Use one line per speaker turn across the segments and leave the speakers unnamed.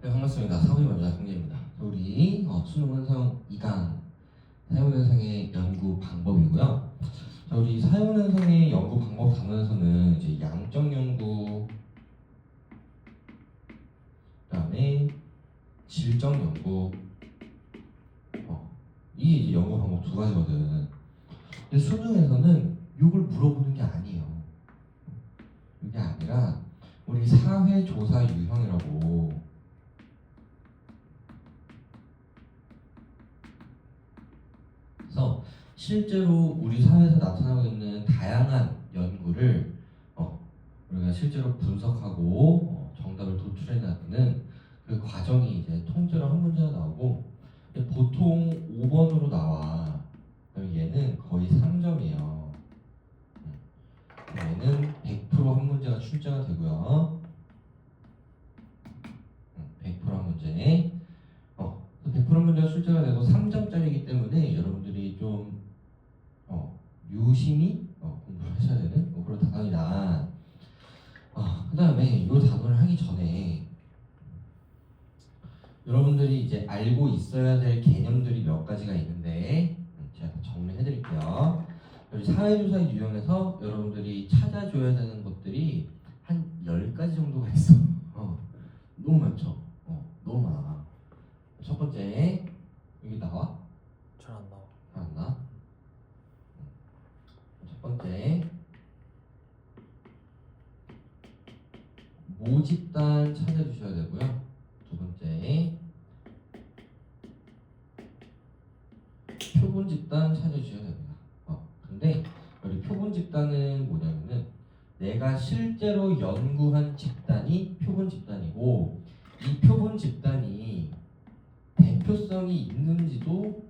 네, 반갑습니다. 사무실 원자 홍재입니다. 우리 수능 완성 2강 사용현상의 연구 방법이고요. 자, 우리 사용현상의 연구 방법 단원에서는 이제 양적 연구, 그다음에 질적 연구, 이게 이제 연구 방법 두 가지거든. 근데 수능에서는 이걸 물어보는 게 아니에요. 이게 아니라 우리 사회조사 유형이라고. 그래서 실제로 우리 사회에서 나타나고 있는 다양한 연구를 우리가 실제로 분석하고 정답을 도출해 나가는 그 과정이 이제 통째로 한 문제가 나오고, 보통 5번으로 나와. 그럼 얘는 거의 3점이에요. 얘는 100% 한 문제가 출제가 되고요. 100%한 문제. 100% 문제가 출제가 되고 3점짜리이기 때문에 여러분들이 좀 유심히 공부를 하셔야 되는 그런 단원이다. 그 다음에 이 단원을 하기 전에 여러분들이 이제 알고 있어야 될 개념들이 몇 가지가 있는데 제가 정리해 드릴게요. 사회조사 유형에서 여러분들이 찾아줘야 되는 것들이 한 10가지 정도가 있어. 너무 많죠? 너무 많아. 첫 번째, 여기 나와?
잘 안 나와.
안 나? 첫 번째, 모집단 찾아주셔야 되고요. 두 번째, 표본 집단 찾아주셔야 됩니다. 근데 여기 표본 집단은 뭐냐면은 내가 실제로 연구한 집단이 표본 집단이고, 이 표본 집단이 대표성이 있는지도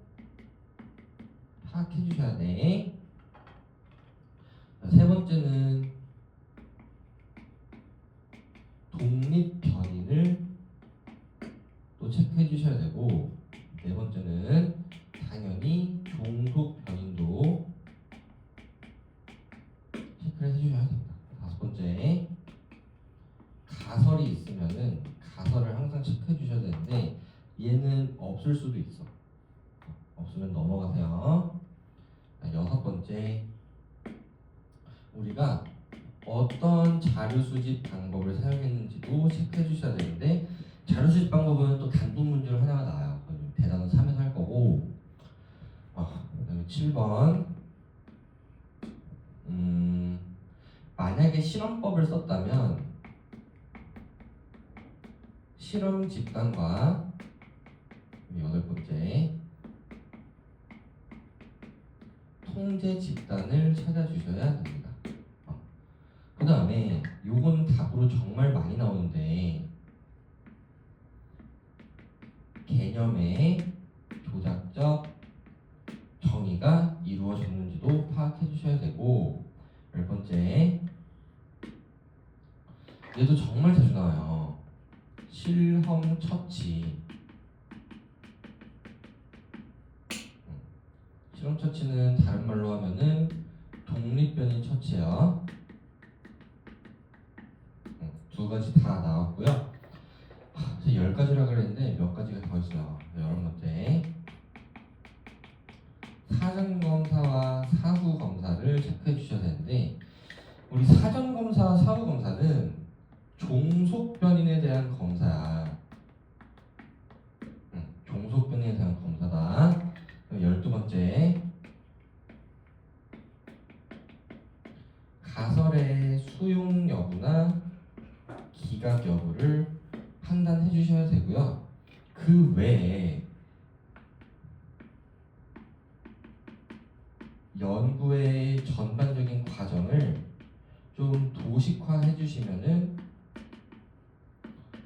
파악해 주셔야 돼. 세 번째는 독립 변인을 또 체크해 주셔야 되고, 네 번째는 당연히 종속 변인도 체크를 해 주셔야 됩니다. 다섯 번째, 가설이 있으면은 가설을 항상 체크해 주셔야 되는데 얘는 없을 수도 있어. 없으면 넘어가세요. 여섯 번째, 우리가 어떤 자료 수집 방법을 사용했는지도 체크해 주셔야 되는데, 자료 수집 방법은 또 단독 문제로 하나가 나와요. 대단원 3에서 할 거고. 그다음에 7번, 만약에 실험법을 썼다면 실험 집단과, 여덟 번째, 통제 집단을 찾아주셔야 됩니다. 그 다음에 요건 답으로 정말 많이 나오는데, 개념의 조작적 정의가 이루어졌는지도 파악해 주셔야 되고, 열 번째, 얘도 정말 자주 나와요. 실험 처치. 실험 처치는 다른 말로 하면은 독립변인 처치예요. 두 가지 다 나왔고요. 10가지라 그랬는데 몇 가지가 더 있어요. 11번째, 사전 검사와 사후 검사를 체크해 주셔야 되는데, 우리 사전 검사와 사후 검사는 종속 변인에 대한 검사야. 종속 변인에 대한 검사다. 12번째, 가설의 수용 여부나 기각 여부를 판단해 주셔야 되고요. 그 외에 연구의 전반적인 과정을 좀 도식화해 주시면은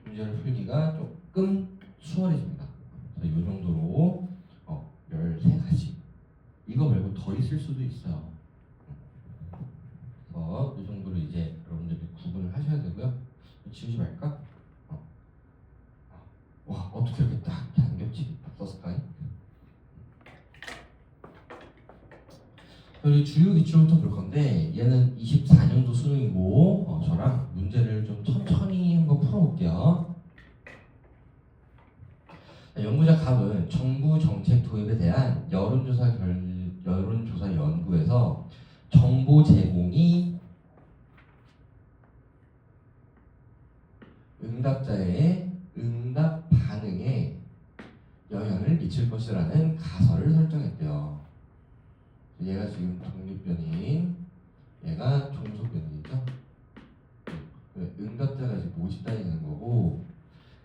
문제를 풀기가 조금 수월해집니다. 그래서 이 정도로 13가지. 이거 말고 더 있을 수도 있어요. 그래서 이 정도로 이제 여러분들이 구분을 하셔야 되고요. 지우지 말까? 와, 어떻게 이렇게 딱 안 겹치지? 썼을까? 그리고 주요 기출부터 볼 건데, 얘는 24년도 수능이고 저랑 문제를 좀 천천히 한번 풀어볼게요. 연구자 갑은 정부 정책 도입에 대한 여론조사 연구에서 정보 제공이 응답자의 응답 반응에 영향을 미칠 것이라는 가설을 설정했대요. 얘가 지금 독립변인, 얘가 종속변인이죠. 응답자가 지금 모집단이 되는 거고,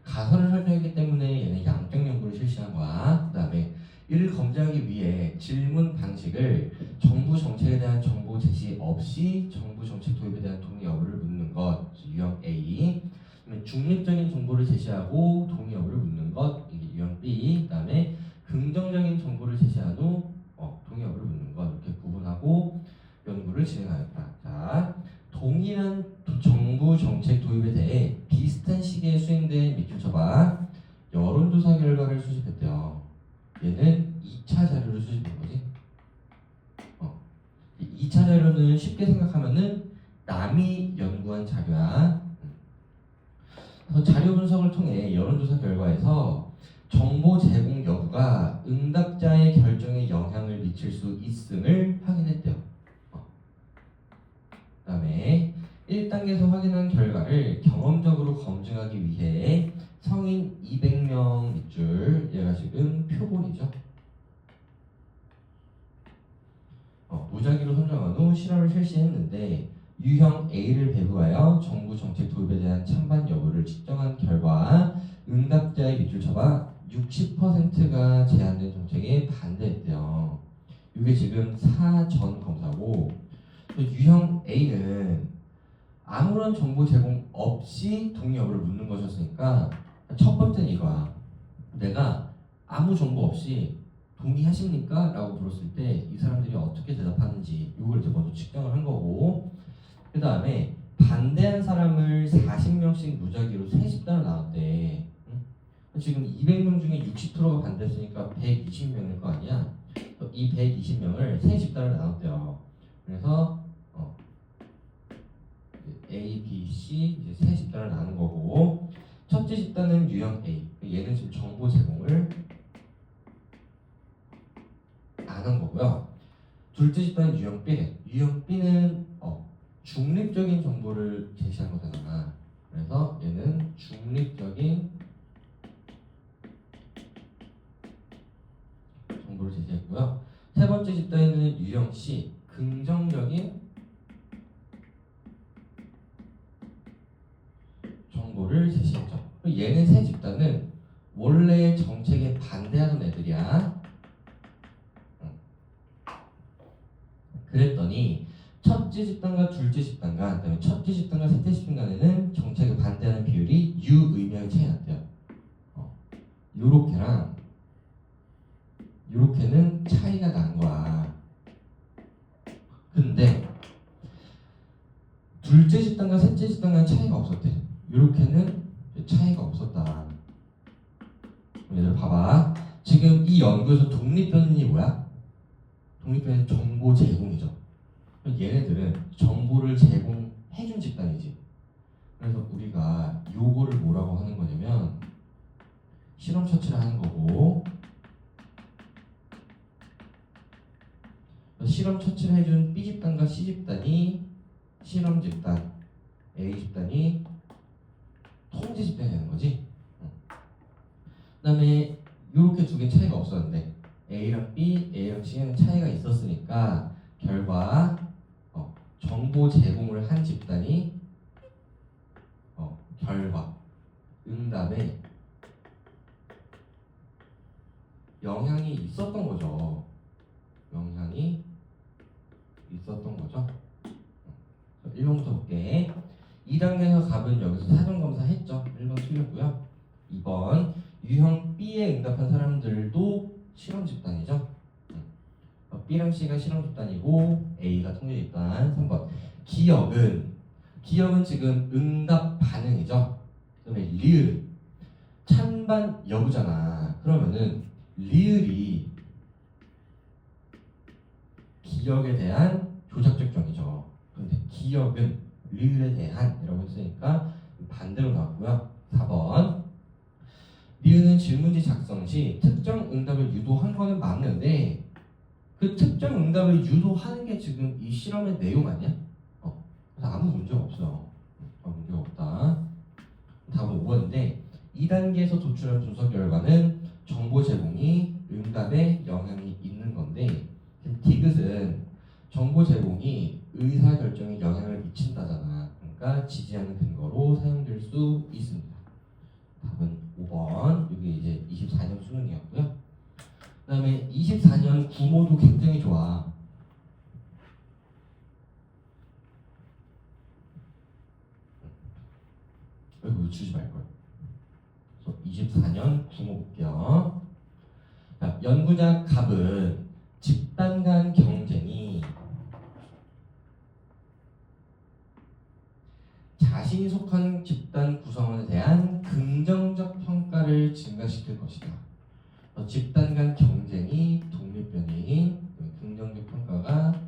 가설을 설정했기 때문에 얘는 양적 연구를 실시한 거야. 그 다음에 이를 검증하기 위해 질문 방식을 정부 정책에 대한 정보 제시 없이 정부 정책 도입에 대한 동의 여부를 묻는 것, 유형 A. 중립적인 정보를 제시하고 동의 여부를 묻는 것, 이게 유형 B. 그 다음에 긍정적인 정보를 제시한 후 동의 여부를 묻는 것, 이렇게 구분하고 연구를 진행하였다. 자, 동일한 정부 정책 도입에 대해 비슷한 시기에 수행된 밑줄 쳐봐. 여론조사 결과를 수집했대요. 얘는 2차 자료를 수집한 거지. 2차 자료는 쉽게 생각하면은 남이 연구한 자료야. 그래서 자료 분석을 통해 여론조사 결과에서 정보 제공 여부가 응답자의 결정에 영향을 미칠 수 있음을 확인했대요. 그 다음에 1단계에서 확인한 결과를 경험적으로 검증하기 위해 성인 200명 밑줄, 얘가 지금 표본이죠. 무작위로 선정한 후 실험을 실시했는데 유형 A를 배부하여 정부 정책 도입에 대한 찬반 여부를 측정한 결과 응답자의 밑줄 쳐봐 60%가 제한된 정책에 반대했대요. 이게 지금 사전 검사고, 유형 A는 아무런 정보 제공 없이 동의 여부를 묻는 것이었으니까 첫 번째는 이거야. 내가 아무 정보 없이 동의하십니까? 라고 물었을 때 이 사람들이 어떻게 대답하는지 이걸 이제 먼저 측정을 한 거고, 그 다음에 반대한 사람을 40명씩 무작위로 30단을 나눴대. 지금 200명 중에 60%가 반대했으니까 120명일 거 아니야? 이 120명을 30단을 나눴대요. 그래서 A, B, C 이제 세 집단을 나눈 거고, 첫째 집단은 유형 A. 얘는 지금 정보 제공을 안 한 거고요. 둘째 집단은 유형 B. 유형 B는 중립적인 정보를 제시한 거잖아. 그래서 얘는 중립적인 정보를 제시했고요. 세 번째 집단에는 유형 C, 긍정적인 정보를 제시했죠. 얘는 세 집단은 원래 정책에 반대하던 애들이야. 그랬더니 첫째 집단과 둘째 집단과 그다음에 첫째 집단과 셋째 집단 간에는 정책에 반대하는 비율이 유의미하게 차이 났대요. 요렇게랑 요렇게는 차이가 난 거야. 근데 둘째 집단과 셋째 집단 간에 차이가 없었대. 요렇게는 차이가 없었다. 얘들 봐봐. 지금 이 연구에서 독립변인이 뭐야? 독립변인 정보 제공이죠. 얘네들은 정보를 제공해준 집단이지. 그래서 우리가 요거를 뭐라고 하는 거냐면 실험 처치를 하는 거고, 실험 처치를 해준 B 집단과 C 집단이 실험 집단, A 집단이 통제 집단이 되는 거지. 그 다음에 이렇게 두 개 차이가 없었는데 A랑 B, A랑 C에는 차이가 있었으니까 결과 정보 제공을 한 집단이 결과, 응답에 영향이 있었던 거죠. 영향이 있었던 거죠. 1번부터 볼게. 2단계에서 갑은 여기서 사전검사 했죠. 1번 틀렸고요. 2번 유형 B에 응답한 사람들도 실험 집단이죠. B랑 C가 실험 집단이고 A가 통제 집단. 3번 기억은 지금 응답 반응이죠. 그다음에 리을 찬반 여부잖아. 그러면은 리을이 기억에 대한 조작적 정의죠. 그런데 기억은 리을에 대한 이라고 했으니까 반대로 나왔고요. 4번 니은은 질문지 작성 시 특정 응답을 유도한 거는 맞는데 그 특정 응답을 유도하는 게 지금 이 실험의 내용 아니야? 그래서 아무 문제가 없어요. 문제가 없다. 답은 5번인데 2단계에서 도출한 분석 결과는 정보 제공이 응답에 영향이 있는 건데 디귿은 정보 제공이 의사 결정에 영향을 미친다잖아. 그러니까 지지하는 근거로 사용될 수 있습니다. 답은 5번. 이게 이제 24년 수능이었고요. 그다음에 24년 구모도 굉장히 좋아. 이거 놓치지 말걸. 24년 구모 볼게요. 자, 연구자 갑은 집단 간 경쟁이 자신이 속한 집단 구성원에 대한 긍정적 평가를 증가시킬 것이다. 집단 간 경쟁이 독립변이인 긍정적 평가가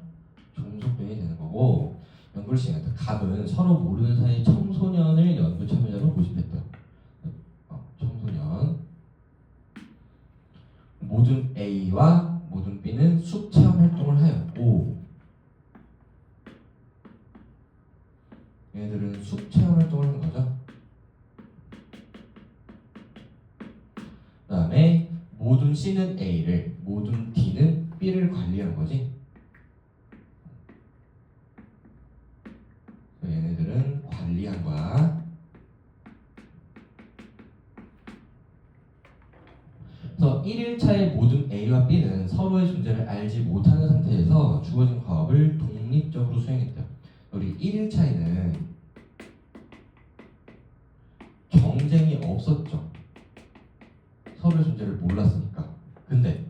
종속변이 되는 거고 연구를 시작했다. 갑은 서로 모르는 사이 청소년을 연구 참여자로 모집했대요. 청소년 모든 A와 모든 B는 수체험 활동을 하였고 얘네들은 수체험 활동을 하는 거죠. 그 다음에 모든 C는 A를 모든 D는 B를 관리하는 거지. 얘네들은 관리한 거야. 그래서 1일차의 모든 A와 B는 서로의 존재를 알지 못하는 상태에서 주어진 과업을 독립적으로 수행했대요. 우리 1일차에는 경쟁이 없었죠. 서로의 존재를 몰랐으니까. 근데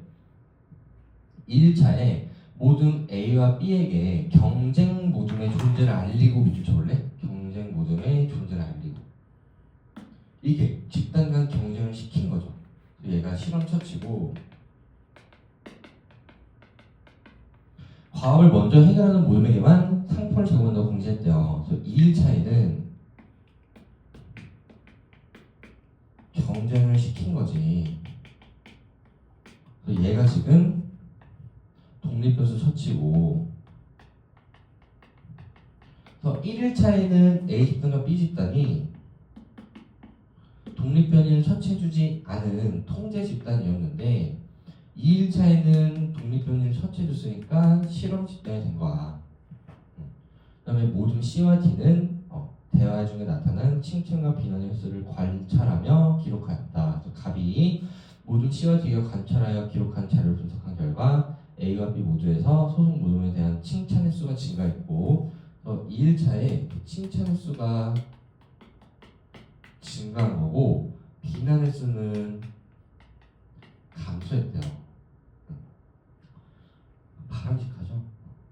1일차에 모든 A와 B에게 경쟁 모둠의 존재를 알리고 밑줄 쳐볼래? 경쟁 모둠의 존재를 알리고 이게 집단 간 경쟁을 시킨 거죠. 얘가 실험 처치고 과업을 먼저 해결하는 모둠에게만 상품을 제공한다고 공지했대요. 그래서 2일차에는 경쟁을 시킨 거지. 그래서 얘가 지금 독립변수 처치고 그래서 1일차에는 A 집단과 B 집단이 독립변이를 처치해주지 않은 통제 집단이었는데 2일차에는 독립변이를 처치해줬으니까 실험 집단이 된 거야. 그 다음에 모든 C와 D는 대화 중에 나타난 칭찬과 비난의 횟수를 관찰하며 기록하였다. 그래서 갑이 모든 C와 D가 관찰하여 기록한 자료를 분석한 결과 A와 B 모두에서 소속 모둠에 대한 칭찬 횟수가 증가했고 2일차에 칭찬 횟수가 증가한 거고 비난 횟수는 감소했대요. 바람직하죠?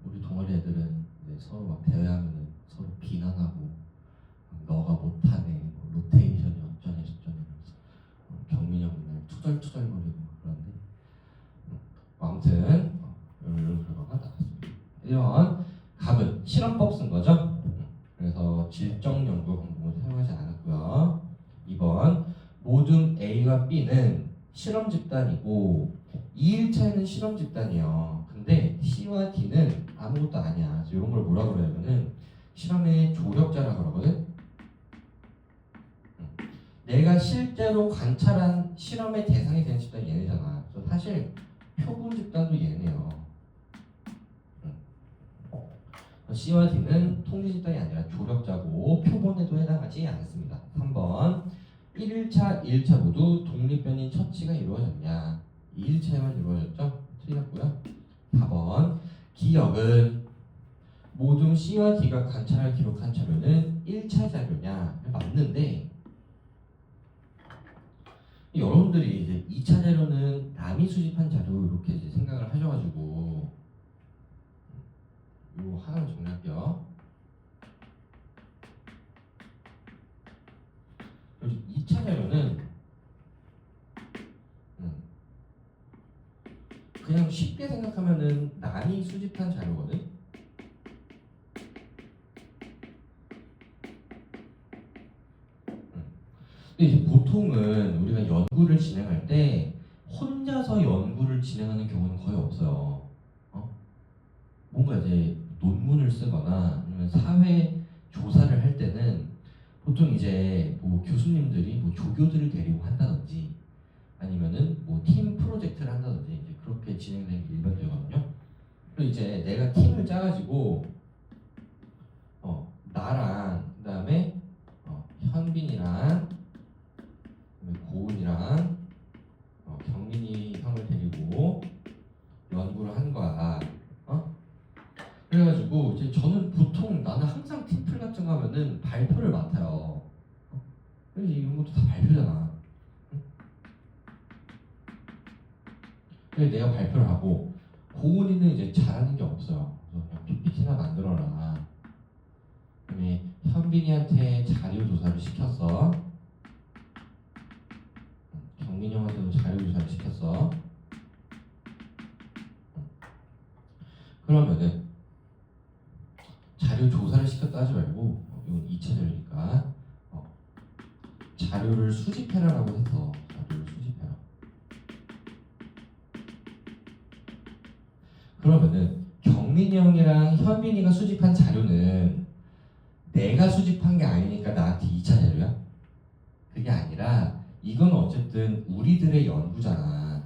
우리 동아리 애들은 이제 서로 막 대회하면 서로 비난하고 너가 못하네, 뭐 로테이션이 어쩌네 저쩌네 경민이 형 맨날 투덜투덜거리고 그러는데 아무튼 이런 결과가 나왔습니다. 1번 갑은 실험법 쓴 거죠. 그래서 질적 연구 방법을 사용하지 않았고요. 2번 모든 A와 B는 실험 집단이고 2일차에는 실험 집단이에요. 근데 C와 D는 아무것도 아니야. 그래서 이런 걸 뭐라 그러냐면은 실험의 조력자라 그러거든. 내가 실제로 관찰한 실험의 대상이 되는 집단이 얘네잖아. 그래서 사실 표본 집단도 얘네요. C와 D는 통제 집단이 아니라 조력자고 표본에도 해당하지 않습니다. 3번 1일차, 2일차 모두 독립변이 처치가 이루어졌냐? 2일차에만 이루어졌죠? 틀렸고요. 4번 기억은 모든 C와 D가 관찰을 기록한 자료는 1차 자료냐? 맞는데 여러분들이 이제 2차 자료는 남이 수집한 자료 이렇게 이제 생각을 하셔가지고 이거 하나를 정리할게요. 그래서 2차 자료는 그냥 쉽게 생각하면은 남이 수집한 자료거든. 근데 이제 보통은 우리가 연구를 진행할 때 혼자서 연구를 진행하는 경우는 거의 없어요. 뭔가 이제 논문을 쓰거나 아니면 사회 조사를 할 때는 보통 이제 뭐 교수님들이 뭐 조교들을 데리고 한다든지 아니면은 뭐 팀 프로젝트를 한다든지 이제 그렇게 진행되는 게 일반적이거든요. 그리고 이제 내가 팀을 짜가지고 나랑 그다음에 현빈이랑 그다음에 고은이랑 경민이 형을 데리고 연구를 한 거야. 그래가지고 이제 저는 보통 나는 항상 팀플 같은 거 하면은 발표를 맡아요. 그래서 이런 것도 다 발표잖아. 그래서 내가 발표를 하고 고은이는 이제 잘하는 게 없어요. 그래서 그냥 PPT나 만들어라. 그다음에 현빈이한테 자료 조사를 시켰어. 경민이 형한테도 자료 조사를 시켰어. 그러면은 자료 조사를 시켰다 하지 말고 이건 2차 자료니까 자료를 수집해라라고 해서 자료를 수집해라. 그러면은 경민이 형이랑 현빈이가 수집한 자료는 내가 수집한 게 아니니까 나한테 2차 자료야? 그게 아니라 이건 어쨌든 우리들의 연구잖아.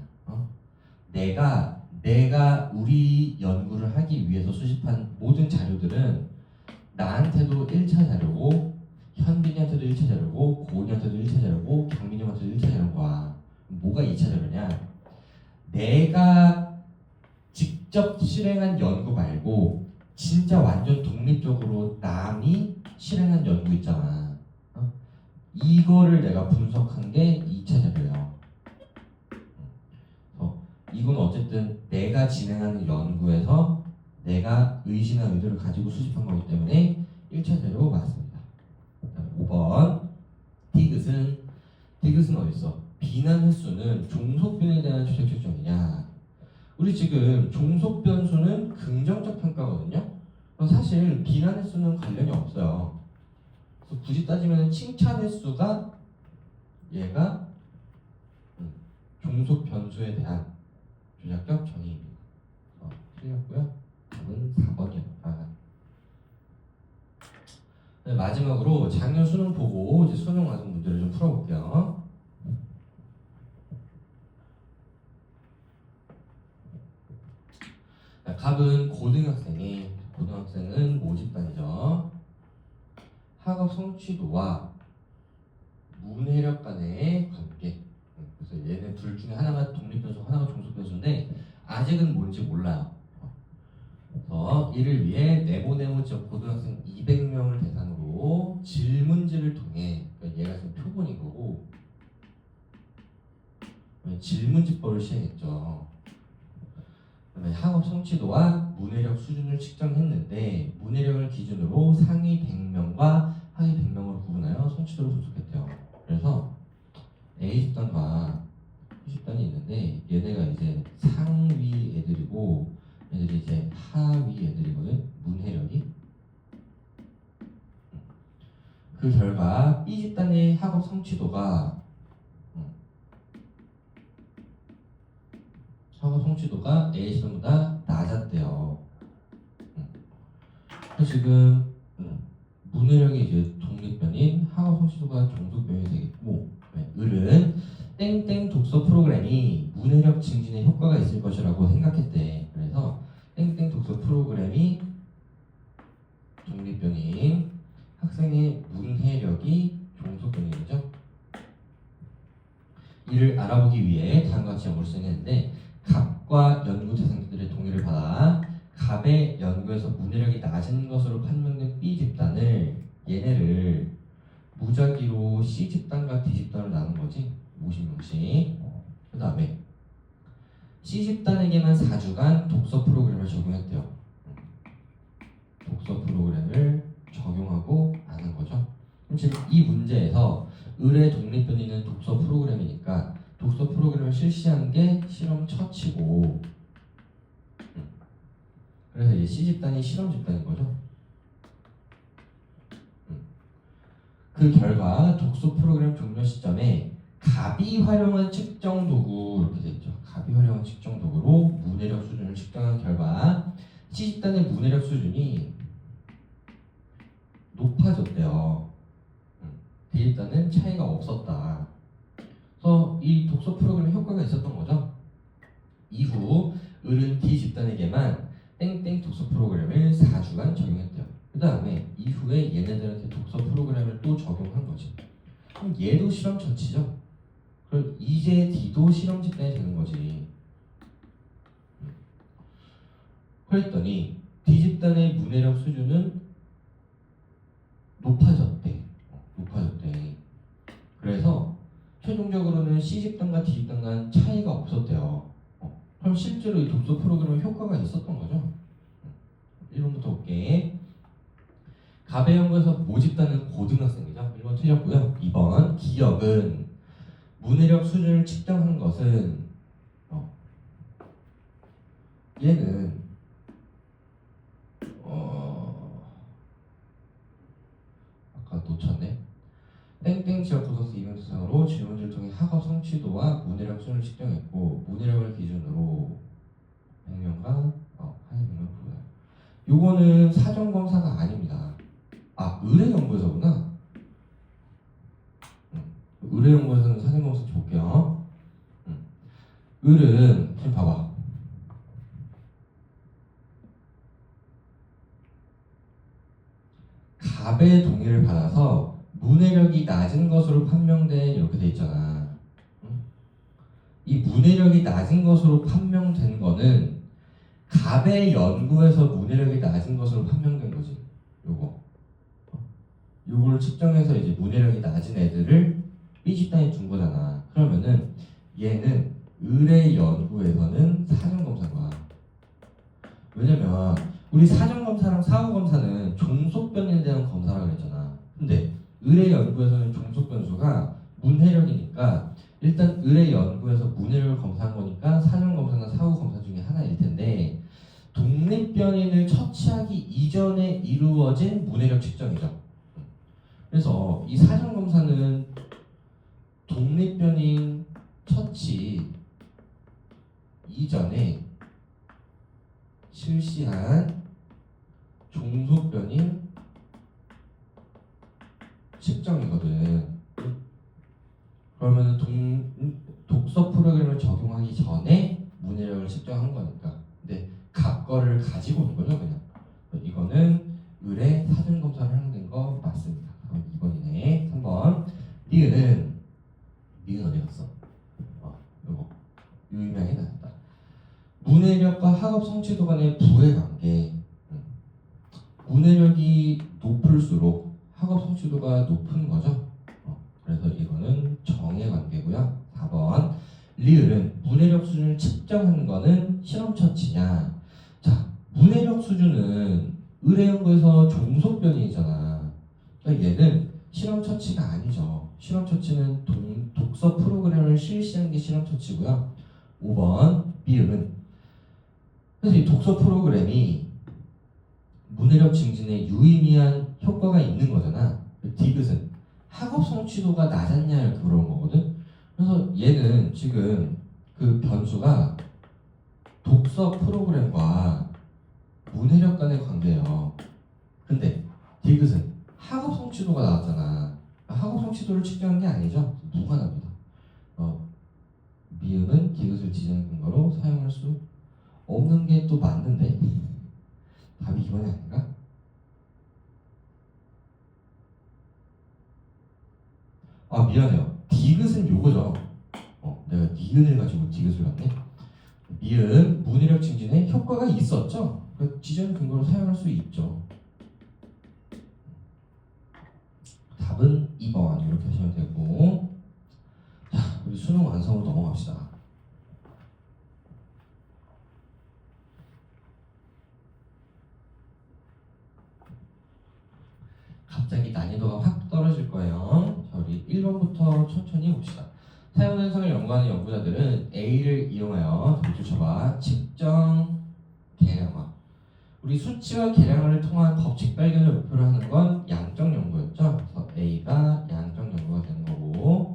내가 우리 연구를 하기 위해서 수집한 모든 자료들은 나한테도 1차 자료고 현빈이한테도 1차 자료고 고은이한테도 1차 자료고 경민이 형한테도 1차 자료인 거야. 뭐가 2차 자료냐? 내가 직접 실행한 연구 말고 진짜 완전 독립적으로 남이 실행한 연구 있잖아. 이거를 내가 분석한 게 2차 자료예요. 이건 어쨌든 내가 진행하는 연구에서 내가 의지나 의도를 가지고 수집한 거기 때문에 1차 자료 맞습니다. 5번 디귿은 어디 있어? 비난 횟수는 종속 변에 대한 추적 측정이냐? 우리 지금 종속 변수는 긍정적 평가거든요. 사실 비난 횟수는 관련이 없어요. 그래서 굳이 따지면 칭찬 횟수가 얘가 종속 변수에 대한 조작적 정의입니다. 틀렸고요. 답은 4번이었다. 네, 마지막으로 작년 수능 보고 이제 수능 완성 문제를 좀 풀어볼게요. 갑은 고등학생은 모집단이죠. 학업 성취도와 문해력 간의 관계. 그래서 얘네 둘 중에 하나가 독립변수, 하나가 종속변수인데 아직은 뭔지 몰라요. 그래서 이를 위해 네모네모 지역 고등학생 200명을 대상으로 질문지를 통해, 그러니까 얘가 지금 표본인 거고 질문지법을 시행했죠. 그다음에 학업 성취도와 문해력 수준을 측정했는데 문해력을 기준으로 상위 100명과 하위 100명으로 구분하여 성취도를 분석했대요. 그래서 A 집단과 B 집단이 있는데 얘네가 이제 상위 애들이고 얘들이 이제 하위 애들이거든. 문해력이. 그 결과 B 집단의 학업 성취도가 A 집단보다 낮았대요. 그래서 지금 문해력이 이제 독립변인, 학업 성취도가 종속변이 되겠고, 을은 땡땡 독서 프로그램이 문해력 증진에 효과가 있을 것이라고 생각했대. 그래서 땡땡 독서 프로그램이 독립변인, 학생의 문해력이 종속변이죠. 이를 알아보기 위해 다음과 같이 연구를 진행했는데 갑과 연구 대상자들의 동의를 받아 갑의 연구에서 문해력이 낮은 것으로 판명된 B 집단을 얘네를 무작위로 C 집단과 D 집단으로 나눈 거지. 50명씩. 그 다음에 C 집단에게만 4주간 독서 프로그램을 적용했대요. 독서 프로그램을 적용하고 안 한 거죠. 그럼 지금 이 문제에서 을의 독립변이는 독서 프로그램이니까 독서 프로그램을 실시한 게 실험 처치고, 그래서 이제 C 집단이 실험 집단인 거죠. 그 결과 독서 프로그램 종료 시점에 갑이 활용한 측정 도구 이렇게 돼 있죠. 갑이 활용한 측정 도구로 문해력 수준을 측정한 결과 C집단의 문해력 수준이 높아졌대요. D집단은 차이가 없었다. 그래서 이 독서 프로그램 효과가 있었던 거죠. 이후 을은 D집단에게만 땡땡 독서 프로그램을 4주간 적용했대요. 그 다음에 이후에 얘네들한테 독서 프로그램을 또 적용한 거지. 그럼 얘도 실험 처치죠. 그럼 이제 D도 실험 집단이 되는 거지. 그랬더니 D집단의 문해력 수준은 높아졌대. 높아졌대. 그래서 최종적으로는 C집단과 D집단과는 차이가 없었대요. 그럼 실제로 이 독서 프로그램에 효과가 있었던 거죠. 1번부터 볼게. 갑의 연구에서 모집단은 고등학생이죠. 1번 틀렸고요. 2번 기억은 문해력 수준을 측정한 것은 얘는 아까 놓쳤네. 땡땡 지역 도서스 이명수상으로 질문지를 통해 학업 성취도와 문해력 수준을 측정했고 문해력을 기준으로 100명과 한 100명 부분. 요거는 사전 검사가 아닙니다. 아, 의뢰 연구에서구나. 의뢰 연구에서는 사전 검사 볼게요. 을은 지금 봐봐. 갑의 동의를 받아서 문해력이 낮은 것으로 판명된 이렇게 돼 있잖아. 이 문해력이 낮은 것으로 판명된 거는 갑의 연구에서 문해력이 낮은 것으로 판명된 거지. 요거를 측정해서 이제 문해력이 낮은 애들을 B집단에 둔 거잖아. 그러면은 얘는 을의 연구에서는 사전검사인 거야. 왜냐면 우리 사전검사랑 사후검사는 종속변이에 대한 검사라고 그랬잖아. 근데 을의 연구에서는 종속변수가 문해력이니까 일단 을의 연구에서 문해력을 검사한 거니까 사전검사나 사후검사 중에 하나일 텐데 독립변인을 처치하기 이전에 이루어진 문해력 측정이죠. 그래서 이 사전검사는 독립변인 처치 이전에 실시한 종속변인 측정이거든. 그러면 독서 프로그램을 적용하기 전에 문해력을 측정한 거니까. 근데 갑거를 가지고 온 거죠, 그냥. 이거는 을의 사전검사를 하는 거 맞습니다. 그럼 2번이네. 3번. 니은 어디 갔어? 요거. 유의명이 나왔다. 문해력과 학업 성취도 간의 부의 관계. 문해력이 높을수록 학업 성취도가 높은 거죠. 그래서 이거는 정의 관계고요. 4번. 리을은 문해력 수준을 측정한 거는 실험 처치냐? 자, 문해력 수준은 의뢰 연구에서 종속변이잖아. 그러니까 얘는 실험 처치가 아니죠. 실험 처치는 독서 프로그램을 실시하는 게 실험 처치고요. 5번 비음은 그래서 이 독서 프로그램이 문해력 증진에 유의미한 효과가 있는 거잖아. 디귿은 학업 성취도가 낮았냐 이렇게 물어본 거거든. 그래서 얘는 지금 그 변수가 독서 프로그램과 문해력 간의 관계예요. 근데 디귿은 학업 성취도가 나왔잖아. 학업 성취도를 측정한 게 아니죠. 무관합니다. 미음은 디귿을 지정 근거로 사용할 수 없는 게 또 맞는데 답이 2번이 아닌가? 아 미안해요. 디귿은 요거죠. 내가 니은을 가지고 디귿을 갔네. 미음 문해력 증진에 효과가 있었죠. 그 지정 근거로 사용할 수 있죠. 답은 2번 이렇게 하시면 되고. 자, 우리 수능 완성으로 넘어갑시다. 갑자기 난이도가 확 떨어질 거예요. 자, 우리 1번부터 천천히 봅시다. 사용 현상을 연구하는 연구자들은 A를 이용하여 펼쳐봐 측정 계량화. 우리 수치와 계량화를 통한 법칙 발견을 목표로 하는 건 양적 연구였죠. 그래서 A가 양적 연구가 되는 거고,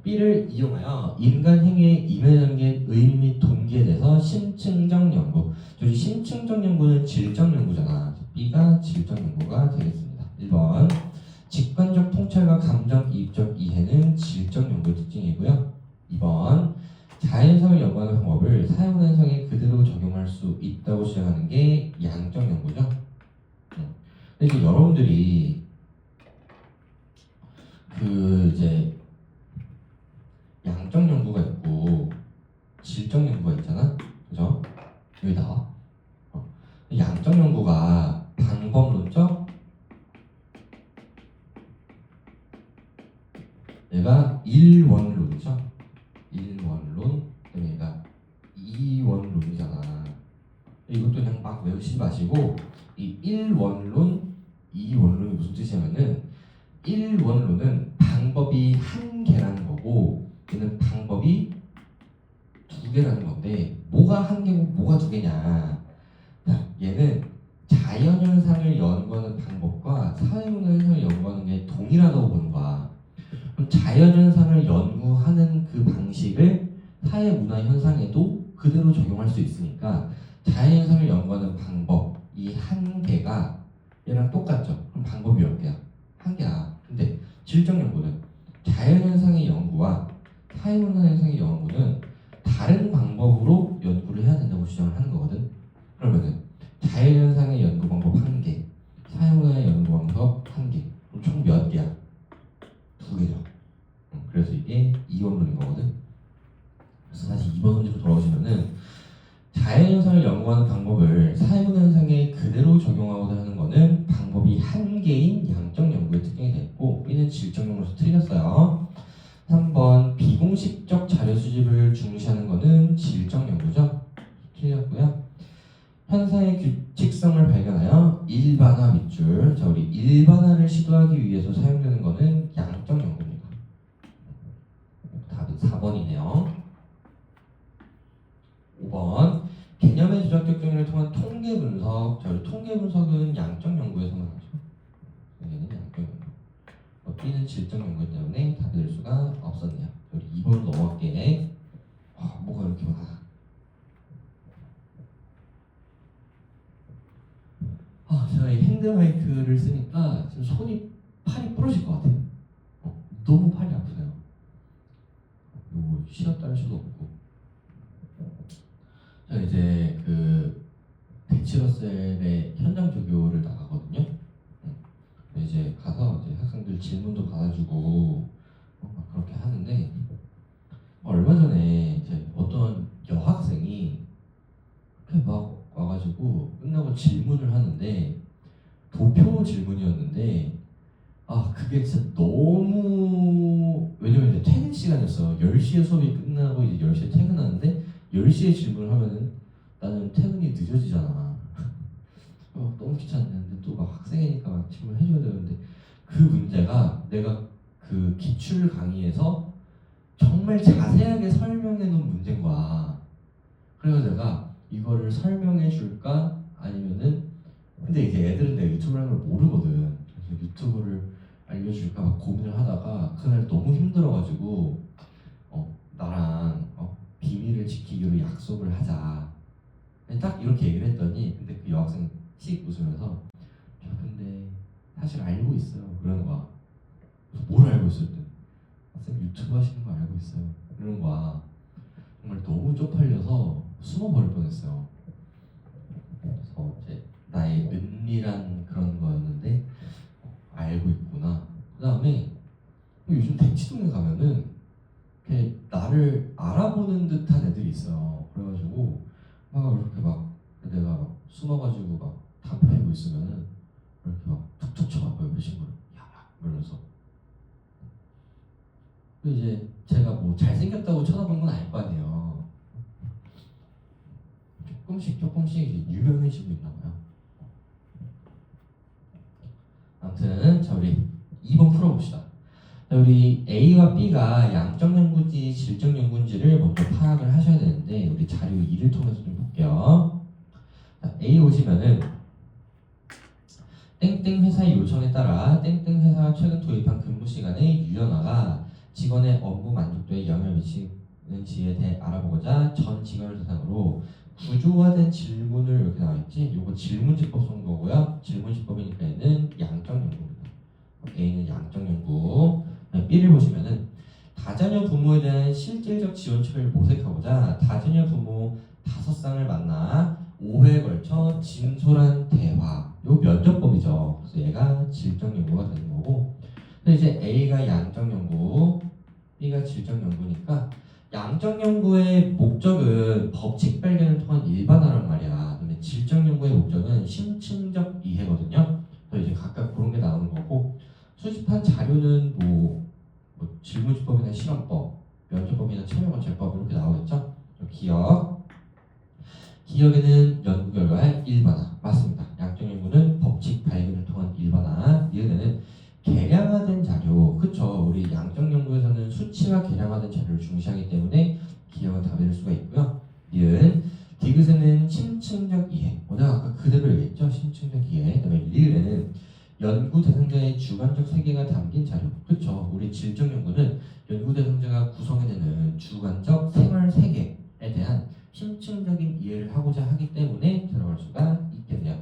B를 이용하여 인간 행위의 이면연계 의미 및 동기에 대해서 심층적 연구. 저기 심층적 연구는 질적 연구잖아. B가 질적 연구가 되겠습니다. 1번 직관적 통찰과 감정 이입적 이해는 질적 연구의 특징이고요. 2번 자연성을 연구하는 방법을 사용 현상에 그대로 적용할 수 있다고 주장하는 게 양적 연구죠. 근데 이제 여러분들이 이제 양적 연구가 있고 질적 연구가 있잖아, 그죠? 여기 나와. 양적 연구가 방법론적, 얘가 일원론이죠. 일원론, 그다음에 얘가 이원론이잖아. 이것도 그냥 막 외우시지 마시고 이 일원론, 이원론이 무슨 뜻이냐면은 1원론은 방법이 한 개라는 거고 얘는 방법이 두 개라는 건데 뭐가 한 개고 뭐가 두 개냐. 얘는 자연현상을 연구하는 방법과 사회문화현상을 연구하는 게 동일하다고 보는 거야. 그럼 자연현상을 연구하는 그 방식을 사회문화현상에도 그대로 적용할 수 있으니까 자연현상을 연구하는 방법 이 한 개가 얘랑 똑같죠. 그럼 방법이 몇 개야? 한 개야. 근데 질적 연구는 자연현상의 연구와 사회문화현상의 연구는 다른 방법으로 연구를 해야 된다고 주장을 하는 거거든. 그러면은 자연현상의 연구 방법 한 개, 사회문화의 연구 방법 한 개. 그럼 총 몇 개야? 두 개죠. 그래서 이게 이원론인 거거든. 그래서 다시 2번 문제로 돌아오시면은 자연현상을 연구하는 방법을 사회문화현상에 그대로 적용하고자 하는 거는 방법이 한 개인 양적 연구의 특징이 됐고 B는 질적 연구로서 틀렸어요. 3번 비공식적 자료 수집을 중시하는 거는 질적 연구죠. 틀렸고요. 현상의 규칙성을 발견하여 일반화 밑줄. 자, 우리 일반화를 시도하기 위해서 사용되는 거는 양적 연구입니다. 답은 4번이네요. 5번 개념의 조작적 정의를 통한 통계 분석. 자, 우리 통계 분석은 양적 연구에서만 하죠. 얘는 양적 연구. B는 질적 연구이기 때문에 답이 될 수가 없었네요. 우리 2번으로 넘어갈게. 뭐가 이렇게 많아. 제가 이 핸드마이크를 쓰니까 지금 팔이 부러질 것 같아요. 너무 팔이 아프네요. 요거 쉬었다 할 수도 없고. 제가 이제 대치러셀의 현장 조교를 나가거든요. 이제 가서 이제 학생들 질문도 받아주고 막 그렇게 하는데 얼마 전에 이제 어떤 여학생이 이렇게 막 와가지고 끝나고 질문을 하는데 도표 질문이었는데 그게 진짜 너무 왜냐면 이제 퇴근 시간이었어. 10시에 수업이 끝나고 이제 10시에 퇴근하는데 10시에 질문을 하면은 나는 퇴근이 늦어지잖아. 너무 귀찮은데 또 막 학생이니까 막 질문을 해줘야 되는데 그 문제가 내가 그 기출 강의에서 정말 자세하게 설명해 놓은 문제인 거야. 그래서 내가 이거를 설명해 줄까 아니면은 근데 이제 애들은 내가 유튜브를 하는 걸 모르거든. 그래서 유튜브를 알려줄까 막 고민을 하다가 그날 너무 힘들어가지고 나랑 비밀을 지키기로 약속을 하자. 딱 이렇게 얘기를 했더니 근데 그 여학생 씩 웃으면서 저 근데 사실 알고 있어요. 그러는 거야. 그래서 뭘 알고 있었대? 쌤 유튜브 하시는 거 알고 있어요. 그러는 거야. 정말 너무 쪽팔려서 숨어버릴 뻔했어요. 그래서 이제 나의 은밀한 그런 거였는데 알고 있구나. 그 다음에 요즘 대치동에 가면은 이렇게 나를 알아보는 듯한 애들이 있어요. 그래가지고 막 이렇게 막 내가 막 숨어가지고 막 담배 피고 있으면은 이렇게 막 툭툭 쳐갖고 옆에 친구를 야야 이러면서 이제 제가 뭐 잘생겼다고 쳐다본 건 아닐 거 아니에요. 조금씩 이제 유명해지고 있나 봐요. 아무튼 자 우리 2번 풀어봅시다. 자, 우리 A와 B가 양적 연구인지 질적 연구인지를 먼저 파악을 하셔야 되는데 우리 자료 2를 통해서 좀 볼게요. 자, A 보시면은 땡땡 회사의 요청에 따라 땡땡 회사가 최근 도입한 근무 시간의 유연화가 직원의 업무 만족도에 영향을 미치는지에 대해 알아보고자 전 직원을 대상으로 구조화된 질문을 이렇게 나와있지. 요거 질문지법 쓴 거고요. 질문지법이니까 얘는 양적 연구입니다. A는 양적 연구. B를 보시면은 다자녀 부모에 대한 실질적 지원처를 모색하고자 다자녀 부모 5쌍을 만나 5회에 걸쳐 진솔한 대화. 요 면접법이죠. 그래서 얘가 질적 연구가 되는 거고. 근데 이제 A가 양적 연구, B가 질적 연구니까 양적 연구의 목적은 법칙 발견을 통한 일반화란 말이야. 근데 질적 연구의 목적은 심층적 이해거든요. 그래서 이제 각각 그런 게 나오는 거고 수집한 자료는 뭐 질문지법이나 실험법, 면접법이나 참여관찰법 이렇게 나오겠죠. 기억에는 연구 결과의 일반화 맞습니다. 양적 연구는 법칙 발견을 통한 일반화. 이은에는 계량화된 자료. 그쵸. 우리 양적 연구에서는 수치와 계량화된 자료를 중시하기 때문에 기억은 답일 수가 있고요. 이은 디귿에는 심층적 이해. 내가 아까 그대로 얘기했죠. 심층적 이해. 그다음에 리을에는 연구 대상자의 주관적 세계가 담긴 자료. 그쵸. 우리 질적 연구는 연구 대상자가 구성해내는 주관적 생활 세계에 대한 심층적인 이해를 하고자 하기 때문에 들어갈 수가 있겠네요.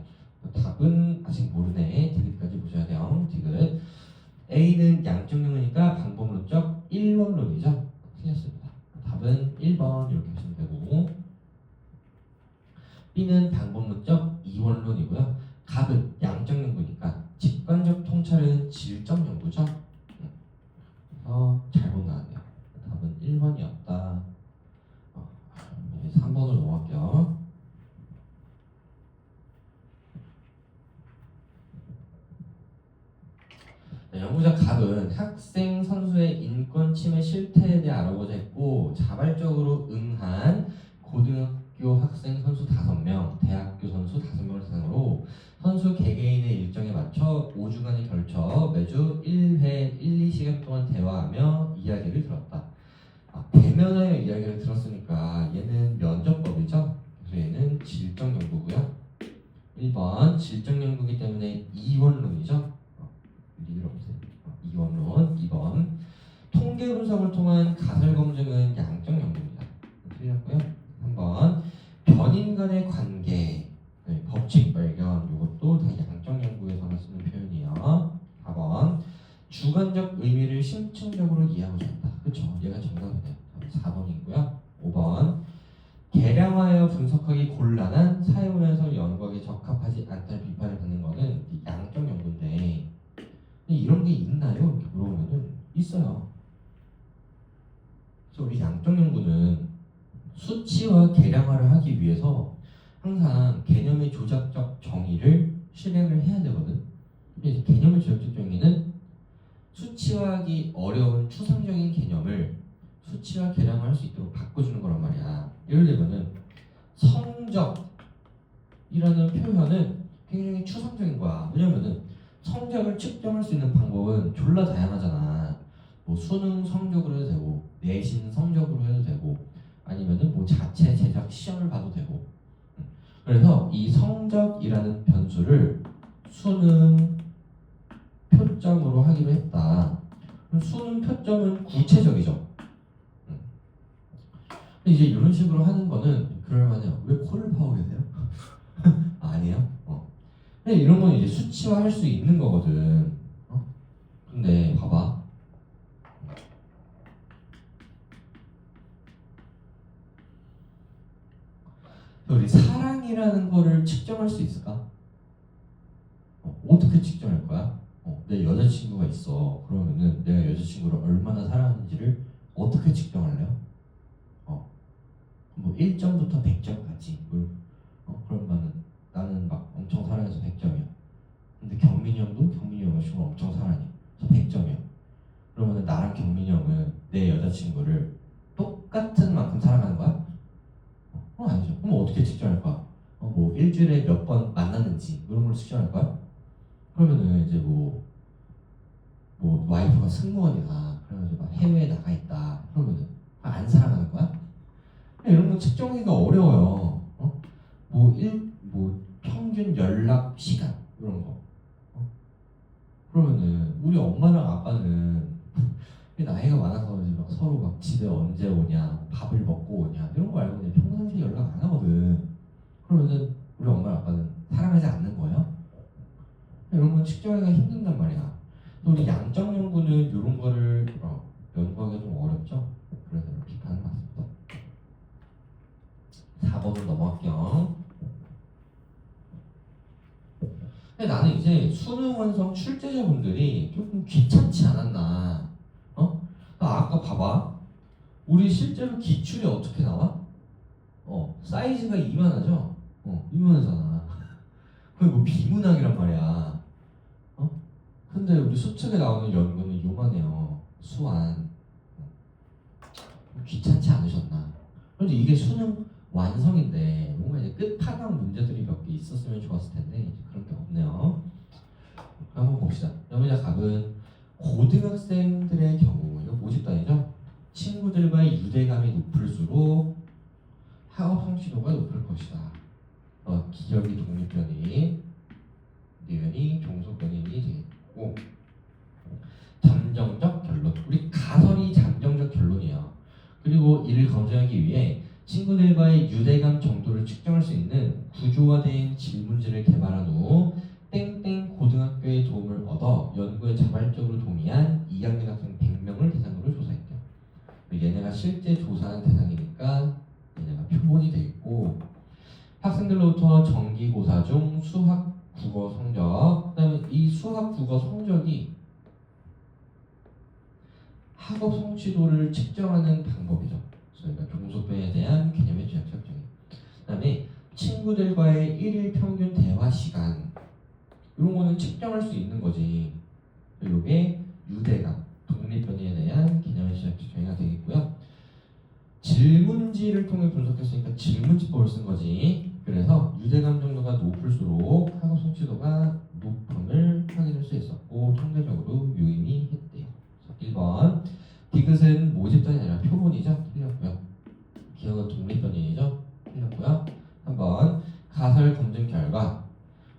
답은 아직 모르네. 디귿까지 보셔야 돼요. 디귿. A는 양적 연구니까 방법론적 1원론이죠. 틀렸습니다. 답은 1번 이렇게 하시면 되고, B는 방법론적 2원론이고요. 갑은 양적 연구니까 직관적 통찰은 질적 연구죠. 그래서 잘못 나왔네요. 답은 1번이었다. 3번으로 넘어갈게요. 연구자 갑은 학생 선수의 인권 침해 실태에 대해 알아보자 했고 자발적으로 응한 고등학교 학생 선수 5명, 대학교 선수 5명을 대상으로 선수 개개인의 일정에 맞춰 5주간에 걸쳐 매주 1회 1, 2시간 동안 대화하며 이야기를 들었다. 대면하여 이야기를 들었으니까 얘는 면접법이죠. 그래서 얘는 질적 연구고요. 1번 질적 연구이기 때문에 이원론이죠. 리를 없애요. 이원론. 2번 통계 분석을 통한 가설 검증은 양적 연구입니다. 틀렸고요. 3번 변인 간의 관계, 법칙 발견, 이것도 다 양적 연구에서만 쓰는 표현이에요. 4번 주관적 의미를 심층적으로 이해하고자 한다. 그쵸? 얘가 정답이네요. 4번이고요. 5번 계량하여 분석하기 곤란한 사용면서 연구하기 적합하지 않다는 비판을 받는 거는 양적 연구인데 이런 게 있나요? 이렇게 물어보면은 있어요. 그래서 우리 양적 연구는 수치와 계량화를 하기 위해서 항상 개념의 조작적 정의를 실행을 해야 되거든. 근데 개념의 조작적 정의는 수치화하기 어려운 추상적인 개념을 수치화 계량화할 수 있도록 바꿔주는 거란 말이야. 예를 들면은 성적이라는 표현은 굉장히 추상적인 거야. 왜냐면은 성적을 측정할 수 있는 방법은 졸라 다양하잖아. 뭐 수능 성적으로 해도 되고 내신 성적으로 해도 되고 아니면은 뭐 자체 제작 시험을 봐도 되고. 그래서 이 성적이라는 변수를 수능 표점으로 하기로 했다. 그럼 수능 표점은 구체적이죠. 근데 이제 이런 식으로 하는 거는 그럴만해요. 왜 코를 파고 계세요? 아니에요? 근데 이런 건 이제 수치화할 수 있는 거거든. 근데 봐봐. 우리 사랑이라는 거를 측정할 수 있을까? 어떻게 측정할 거야? 내 여자친구가 있어. 그러면은 내가 여자친구를 얼마나 사랑하는지를 어떻게 측정할래요? 뭐 1점부터 100점까지. 그러면은 나는 막 엄청 사랑해서 100점이야. 근데 경민이 형도 경민이 여자친구를 엄청 사랑해. 그래서 100점이야. 그러면은 나랑 경민이 형은 내 여자친구를 똑같은 만큼 사랑하는 거야? 아니죠. 그럼 어떻게 측정할 거야? 뭐 일주일에 몇 번 만났는지 이런 걸 측정할 거야? 그러면은 이제 뭐 와이프가 승무원이다. 그래가지고 막 해외에 나가 있다. 그러면은 안 사랑하는 거야? 이런 거 측정하기가 어려워요. 뭐 평균 연락 시간 이런 거. 그러면은 우리 엄마랑 아빠는 나이가 많아서 이제 막 서로 막 집에 언제 오냐, 밥을 먹고 오냐 이런 거 말고 그냥 평상시에 연락 안 하거든. 그러면은 우리 엄마 아빠는 사랑하지 않는 거예요? 이런 건 측정하기가 힘든단 말이야. 또 우리 양적 연구는 이런 거를 연구하기가 좀 어렵죠. 그래서 이렇게 하는 것 같습니다. 4번으로 넘어갈게요. 근데 나는 이제 수능 완성 출제자분들이 조금 귀찮지 않았나. 아까 봐봐. 우리 실제로 기출이 어떻게 나와? 사이즈가 이만하죠? 이만하잖아. 그게 뭐 비문학이란 말이야. 근데 우리 수특에 나오는 연구는 요만해요. 수완. 귀찮지 않으셨나? 그런데 이게 수능 완성인데 뭔가 이제 끝판왕 문제들이 몇 개 있었으면 좋았을 텐데 그런 게 없네요. 한번 봅시다. 여기자 답은 고등학생들의 경우 이거 모집단이죠. 친구들과의 유대감이 높을수록 학업 성취도가 높을 것이다. 기억이 독립변이, 니은이 종속변이 되겠고 잠정적 결론. 우리 가설이 잠정적 결론이에요. 그리고 이를 검증하기 위해 친구들과의 유대감 정도를 측정할 수 있는 구조화된 질문지를 개발한 후 땡땡 고등학교의 도움을 얻어 연구에 자발적으로 동의한 2학년 학생 100명을 대상으로 조사했대요. 얘네가 실제 조사한 대상이니까 얘네가 표본이 되겠고 학생들로부터 정기고사 중 수학, 국어 성적, 그다음에 이 수학, 국어 성적이 학업 성취도를 측정하는 방법이죠. 그러니까 종속변에 대한 개념의 취약 측정이. 그다음에 친구들과의 1일 평균 대화 시간 이런 거는 측정할 수 있는 거지. 이게 유대감, 독립변이에 대한 개념의 취약 측정이 되겠고요. 질문지를 통해 분석했으니까 질문지법을 쓴 거지. 그래서 유대감 정도가 높을수록 학업 성취도가 높음을 확인할 수 있었고 통계적으로 유의미했대요. 1번 디귿은 모집단이 아니라 표본이죠. 틀렸고요. 기억은 독립변이죠. 틀렸고요. 3번 가설 검증 결과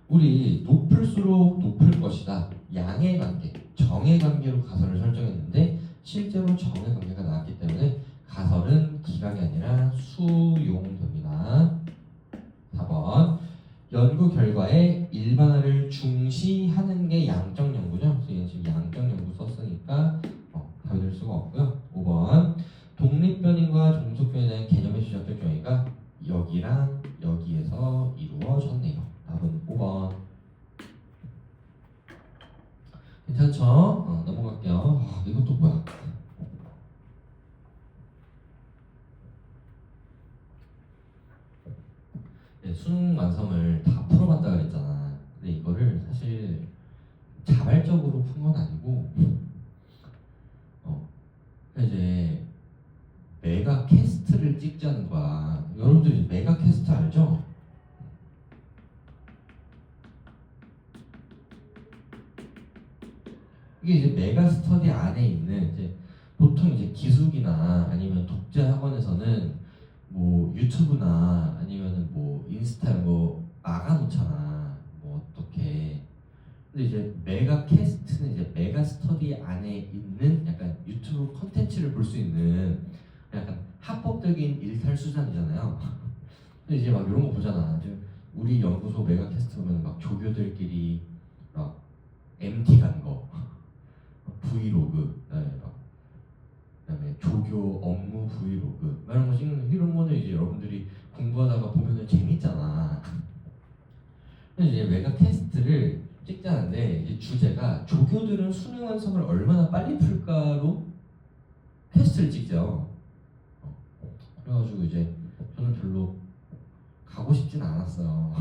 우리 높을수록 높을 것이다. 양의 관계, 정의 관계로 가설을 설정했는데 실제로 정의 관계가 나왔기 때문에 가설은 기각이 아니라 수용됩니다. 4번 연구 결과에 일반화를 중시하는 게 양적 연구죠. 그래서 얘는 지금 양적 연구 썼으니까 답이 될 수가 없고요. 5번 독립변인과 종속변에 대한 개념의 시작적 정의가 여기랑 여기에서 이루어졌네요. 답은 5번. 괜찮죠? 넘어갈게요. 이것도 뭐야? 네, 수능 완성을 다 풀어봤다 그랬잖아. 근데 이거를 사실 자발적으로 푼 건 아니고 이제 메가 캐스트를 찍자는 거야. 여러분들이 메가 캐스트 알죠? 이게 이제 메가 스터디 안에 있는 이제 보통 이제 기숙이나 아니면 독재 학원에서는 뭐 유튜브나 아니면은 뭐 인스타 이런 거 막아놓잖아. 뭐 어떻게. 근데 이제 메가 캐스트는 이제 메가 스터디 안에 있는 약간 유튜브 컨텐츠를 볼 수 있는 약간 합법적인 일탈수단이잖아요. 근데 이제 막 이런 거 보잖아. 이제 우리 연구소 메가 캐스트 보면 막 조교들끼리 막 MT 간 거, 브이로그, 그다음에 조교 업무 브이로그 이런 거 찍는 이런 거는 이제 여러분들이 공부하다가 보면은 재밌잖아. 근데 이제 메가 캐스트를 찍자는데 이제 주제가 조교들은 수능 완성을 얼마나 빨리 풀까로 퀘스트를 찍죠. 그래가지고 이제 저는 별로 가고 싶진 않았어요.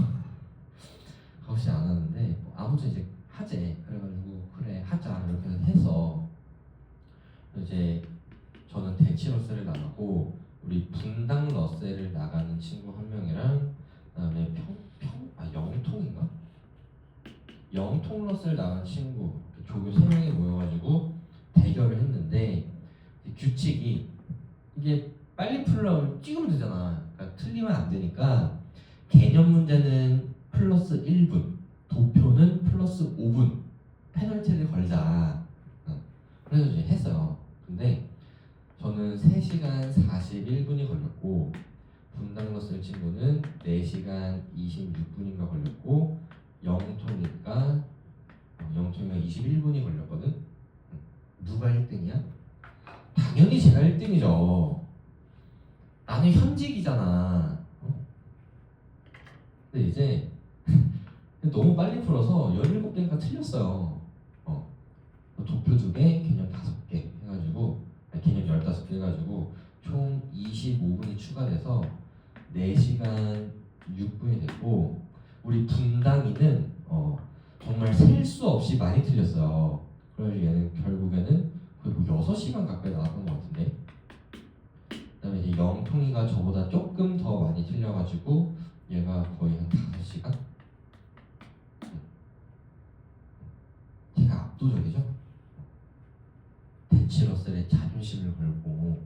가고 싶지 않았는데 아무튼 이제 하재 그래가지고 그래 하자 이렇게 해서 이제 저는 대치 러셀을 나가고 우리 분당 러셀을 나가는 친구 한 명이랑 그다음에 영통인가? 영통 러셀 나간 친구 조교 3명이 모여가지고 대결을 했는데 규칙이 이게 빨리 풀려면 찍으면 되잖아. 그러니까 틀리면 안 되니까 개념 문제는 플러스 1분, 도표는 플러스 5분 페널티를 걸자. 그래서 이제 했어요. 근데 저는 3시간 41분이 걸렸고 분당로 쓸 친구는 4시간 26분인가 걸렸고 영통이가 21분이 걸렸거든. 누가 1등이야? 당연히 제가 1등이죠. 나는 현직이잖아. 근데 이제 너무 빨리 풀어서 17개니까 틀렸어요. 도표 2개, 개념 5개 해가지고 개념 15개 해가지고 총 25분이 추가돼서 4시간 6분이 됐고 우리 분당이는 정말 셀 수 없이 많이 틀렸어요. 그래서 얘는 결국에는 거의 뭐 6시간 가까이 나왔던 것 같은데 그다음에 이제 영통이가 저보다 조금 더 많이 틀려가지고 얘가 거의 한 5시간? 제가 압도적이죠? 대치러셀의 자존심을 걸고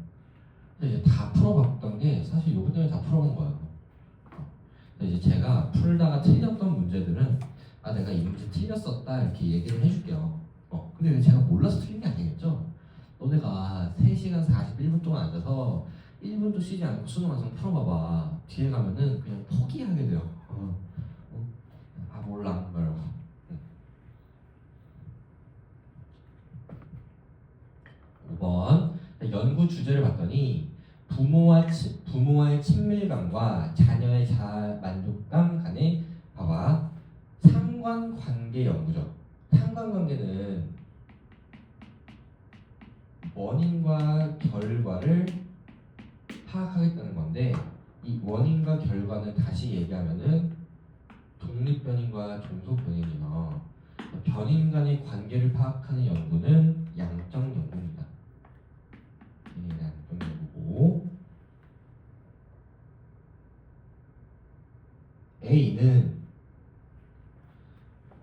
근데 이제 다 풀어봤던 게 사실 요번 년에 다 풀어본 거예요. 근데 이제 제가 풀다가 틀렸던 문제들은 내가 이 문제 틀렸었다 이렇게 얘기를 해줄게요. 근데 제가 몰라서 틀린 게 아니겠죠? 너네가 3시간 41분 동안 앉아서 1분도 쉬지 않고 수능 완성 풀어봐봐. 뒤에 가면은 그냥 포기하게 돼요. 몰라 말고. 5번 연구 주제를 봤더니 부모와의 친밀감과 자녀의 만족감 간의 봐봐 상관관계 연구죠. 상관관계는 원인과 결과를 파악하겠다는 건데 이 원인과 결과는 다시 얘기하면은 독립변인과 종속변인이요. 변인 간의 관계를 파악하는 연구는 양적 연구입니다. 양적 연구고 A는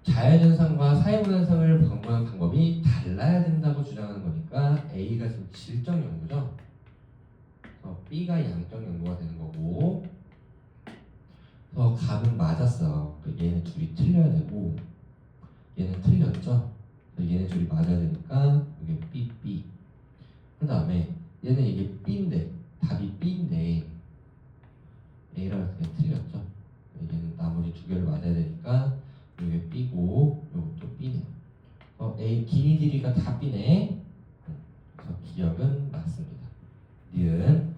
자연현상과 사회문현상을 방문하는 방법이 달라야 된다고 주장하는 거니까 A가 지금 질적 연구죠. 그래서 B가 양적 연구가 되는 거고 그래서 답은 맞았어. 얘네 둘이 틀려야 되고 얘는 틀렸죠. 얘네 둘이 맞아야 되니까 이게 B, B. 그 다음에 얘는 이게 B인데 답이 B인데 A라고 해서 그냥 틀렸죠. 얘는 나머지 2개를 맞아야 되니까 이게 B고 이것도 B네요. A 길이 길이가 다 B네. 그래서 기억은 맞습니다. 니은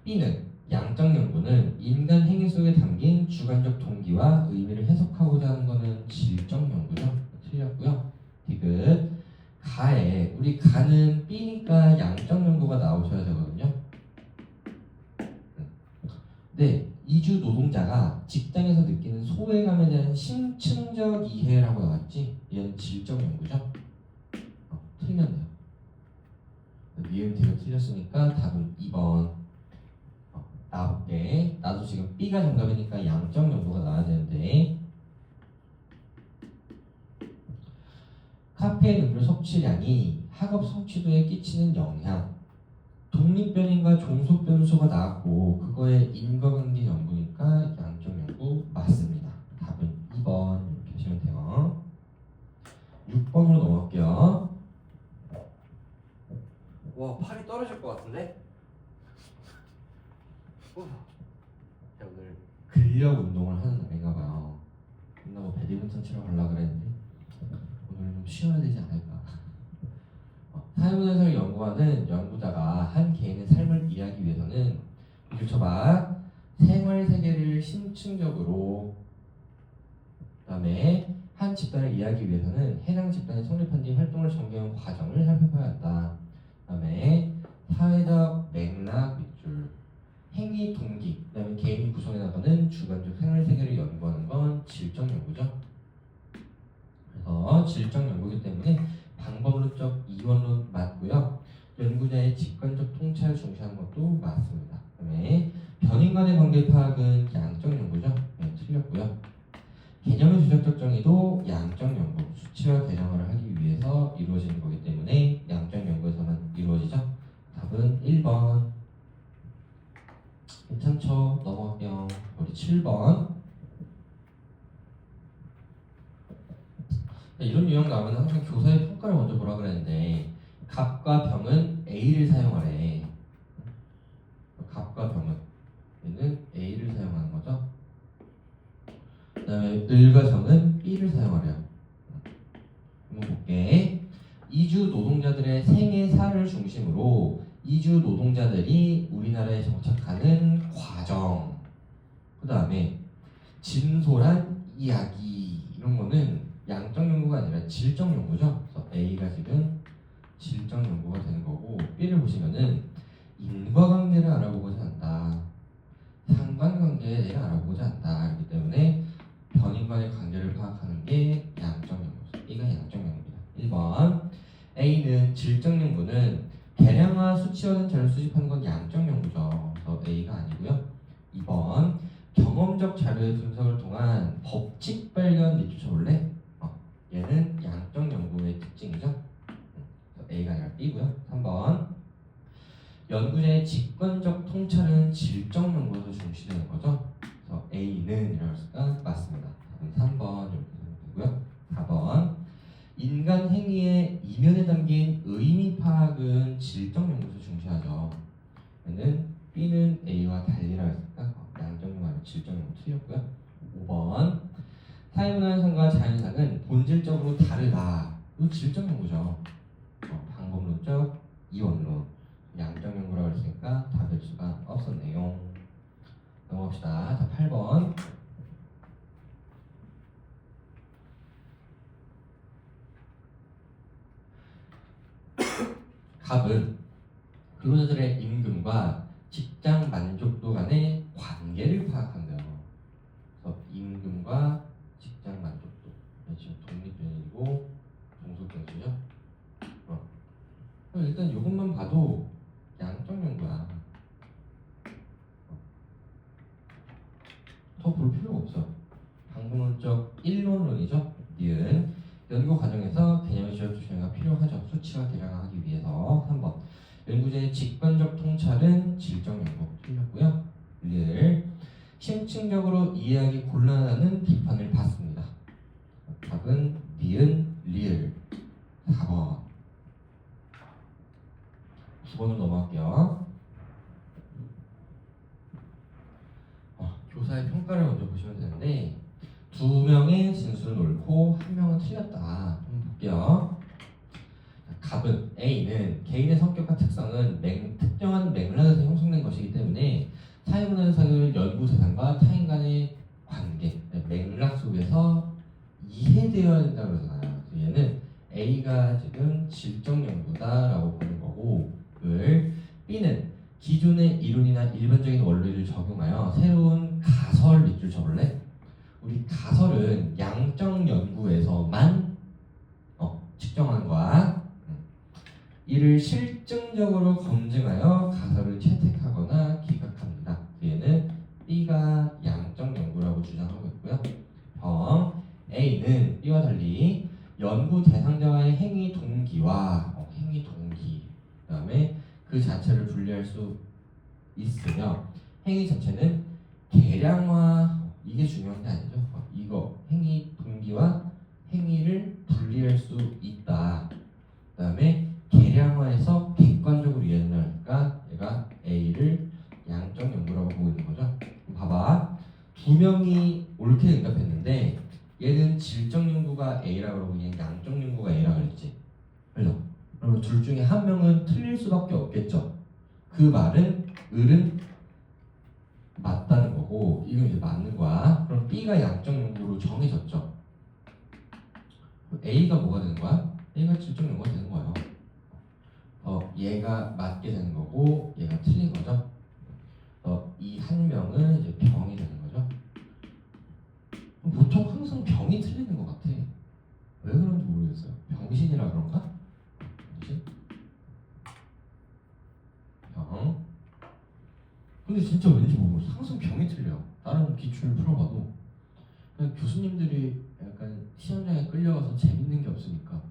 B는 양적 연구는 인간 행위 속에 담긴 주관적 동기와 의미를 해석하고자 하는 것은 질적 연구죠. 틀렸고요. 디귿 가에 우리 가는 B니까 양적 연구가 나오셔야 되거든요. 네, 이주 노동자가 직장에서 느끼는 소외감에 대한 심층적 이해라고 나왔지. 얘는 질적 연구죠. 틀렸네요. 니은 디귿 틀렸으니까 답은 2번. 나볼게. 나도 지금 B가 정답이니까 양적 연구가 나와야 되는데 카페인 음료 섭취량이 학업 성취도에 끼치는 영향 독립변인과 종속변수가 나왔고 그거의 인과관계 연구니까 양적 연구 맞습니다. 답은 2번 이렇게 하시면 돼요. 6번으로 넘어갈게요. 와 팔이 떨어질 것 같은데? 오늘 근력 운동을 하는 날인가봐요. 끝나고 배드민턴 치러 가려고 그랬는데 오늘 좀 쉬어야 되지 않을까. 사회문현상을 연구하는 연구자가 한 개인의 삶을 이해하기 위해서는 이쪽 쳐봐 생활세계를 심층적으로 그 다음에 한 집단을 이해하기 위해서는 해당 집단이 성립한 뒤 활동을 전개한 과정을 살펴봐야 한다. 그 다음에 사회적 맥락 밑줄 행위 동기, 그 다음에 개인이 구성해 나가는 주관적 생활세계를 연구하는 건 질적 연구죠. 그래서 질적 연구이기 때문에 방법론적 이원론 맞고요. 연구자의 직관적 통찰을 중시하는 것도 맞습니다. 그다음에 변인 간의 관계 파악은 양적 연구죠. 네, 틀렸고요. 개념의 주적적 정의도 양적 연구, 수치와 개정화를 하기 위해서 이루어지는 거기 때문에 양적 연구에서만 이루어지죠. 답은 1번. 괜찮죠? 넘어갈게요. 우리 7번. 이런 유형 나오면 항상 교사의 평가를 먼저 보라 그랬는데 갑과 병은 A를 사용하래. 갑과 병은 얘는 A를 사용하는 거죠. 그 다음에 을과 정은 B를 사용하래요. 한번 볼게. 이주 노동자들의 생애 사를 중심으로 이주 노동자들이 우리나라에 정착하는 과정. 그 다음에 진솔한 이야기. 이런 거는 양적 연구가 아니라 질적 연구죠. 그래서 A가 지금 질적 연구가 되는 거고, B를 보시면은 인과관계를 알아보고자 한다. 상관관계에 대해 알아보고자 한다. 그렇기 때문에 변인 간의 관계를 파악하는 게 양적 연구죠. B가 양적 연구입니다. 1번. A는 질적 연구는 계량화 수치화된 자료를 수집하는 건 양적 연구죠. 그래서 A가 아니고요. 2번. 경험적 자료의 분석을 통한 법칙 발견 및 쫓아볼래? 얘는 양적 연구의 특징이죠. A가 아니라 B고요. 3번. 연구자의 직관적 통찰은 질적 연구에서 중시되는 거죠. 그래서 A는 이라고 했으니까 맞습니다. 3번 이렇게 되고요. 4번. 인간 행위의 이면에 담긴 의미 파악은 질적 연구에서 중시하죠. 얘는 B는 A와 달리라고 했으니까 양적 연구 아니라 질적 연구 틀렸고요. 5번. 사회문화현상과 자연상은 본질적으로 다르다. 이거 질적 연구죠. 방법론적 이원론. 양적 연구라고 했으니까 답일 수가 없었네요. 넘어갑시다. 자, 8번. 갑은 근로자들의 임금과 직장 만족도 간의 관계를 파악한대요. 그래서 임금과 직장 만족도. 지금 독립변이고 동속변수죠. 일단 이것만 봐도 양적 연구야. 더 볼 필요가 없어. 방법론적 1논론이죠. 니은 연구 과정에서 개념의 지적 조정이 필요하죠. 수치와 계량하기 위해서. 3번. 연구자의 직관적 통찰은 질적 연구 틀렸고요. 리을 심층적으로 이해하기 곤란하다는 비판을 받습니다. 답은 니은 리을 4번. 9번으로 넘어갈게요. 교사의 평가를 먼저 보시면 되는데, 2명의 진술은 옳고 1명은 틀렸다. 한번 볼게요. 갑은 A는 개인의 성격과 특성은 특정한 맥락에서 형성된 것이기 때문에 사회문화현상을 연구 대상과 타인 간의 관계, 맥락 속에서 이해되어야 된다고 그러잖아요. 그래서 얘는 A가 지금 질적 연구다라고 보는 거고, B는 기존의 이론이나 일반적인 원리를 적용하여 새로운 가설 밑줄 쳐볼래? 우리 가설은 양적 연구에서만 측정하는 거야. 이를 실증적으로 검증하여 가설을 채택하거나 기각합니다. 얘는 B가 양적 연구라고 주장하고 있고요. A는 B와 달리 연구 대상자와의 행위 동기와 그 다음에 그 자체를 분리할 수 있으며 행위 자체는 계량화, 이게 중요한 게 아니죠. 이거 행위 동기와 행위를 분리할 수 있다. 그 다음에 계량화해서 객관적으로 이해하니까 얘가 A를 양적 연구라고 보고 있는 거죠. 봐봐, 2명이 옳게 응답했는데 얘는 질적 연구가 A라고 그러고 얘는 양적 연구가 A라고 그랬지. 그래서 그러면 둘 중에 한 명은 틀릴 수밖에 없겠죠. 그 말은 을은 맞다는 거고 이건 이제 맞는 거야. 그럼 B가 양적 연구로 정해졌죠. A가 뭐가 되는 거야? A가 질적 연구가 되는 거예요. 얘가 맞게 되는 거고 얘가 틀린 거죠. 이 한 명은 이제 병이 되는 거죠. 보통 항상 병이 틀리는 것 같아. 왜 그런지 모르겠어요. 병신이라 그런가? 병신? 병. 근데 진짜 왠지 모르겠어. 항상 병이 틀려. 다른 기출을 풀어봐도 그냥 교수님들이 약간 시험장에 끌려가서 재밌는 게 없으니까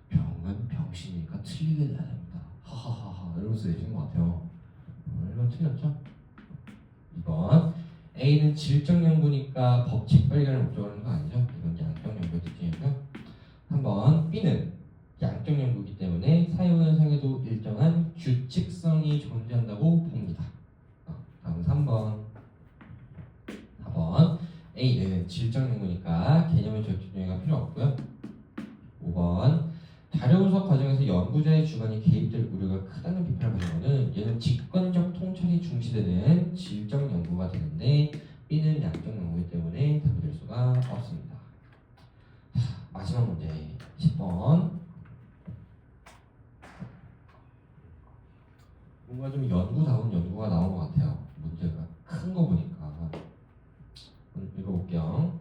병은 병신이니까 틀리게 돼야 됩니다. 하하하하 이러면서 내신 것 같아요. 1번 틀렸죠? 2번 A는 질적 연구니까 법칙 발견을 목적으로 하는 거 아니죠? 이건 양적 연구의 특징이고요. 3번 B는 양적 연구이기 때문에 사회문화현상 질적 연구니까 개념의 적용이 필요 없고요. 5번 자료 분석 과정에서 연구자의 주관이 개입될 우려가 크다는 비판을 받는 거는 얘는 직관적 통찰이 중시되는 질적 연구가 되는데 B는 양적 연구이기 때문에 답이 될 수가 없습니다. 자, 마지막 문제 10번. 뭔가 좀 연구다운 연구가 나온 것 같아요. 문제가 큰 거 보니까. 읽어볼게요.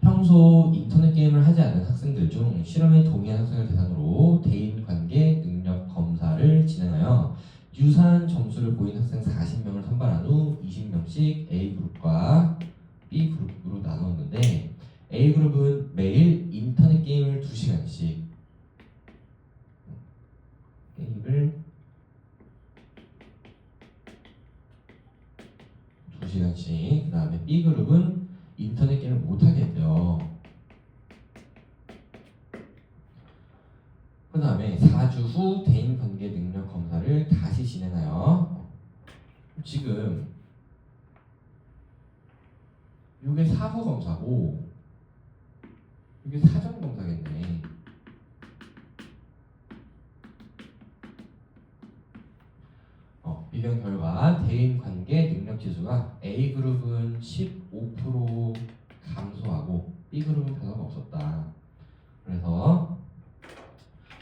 평소 인터넷 게임을 하지 않는 학생들 중 실험에 동의한 학생을 대상으로 대인관계 능력 검사를 진행하여 유사한 점수를 보인 학생 40명을 선발한 후 20명씩 A그룹과 B그룹으로 나누었는데 A그룹은 매일 인터넷 게임을 2시간씩 게임을 2시간씩 그 다음에 B그룹은 인터넷 게임을 못하게 했대요. 그 다음에 4주 후 대인관계 능력 검사를 다시 진행하여 지금 이게 사후 검사고 이게 사전 검사겠네. 비교한 결과 대인관계 능력 지수가 A그룹은 15% 감소하고 B그룹은 변화가 없었다. 그래서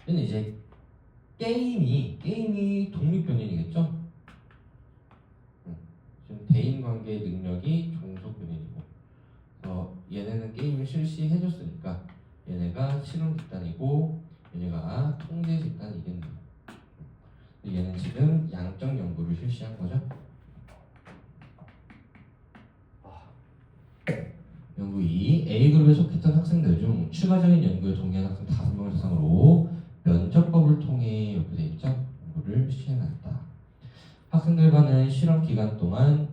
얘는 이제 게임이 독립변인이겠죠? 지금 대인관계 능력이 종속변인이고 그래서 얘네는 게임을 실시해줬으니까 얘네가 실험 집단이고 얘네가 통제 집단이겠네요. 얘는 지금 양적 연구를 실시한 거죠. 연구 2. A그룹에 속했던 학생들 중 추가적인 연구에 동의한 학생 5명을 대상으로 면접법을 통해 이렇게 되어 있죠. 연구를 시행했다. 학생들과는 실험 기간 동안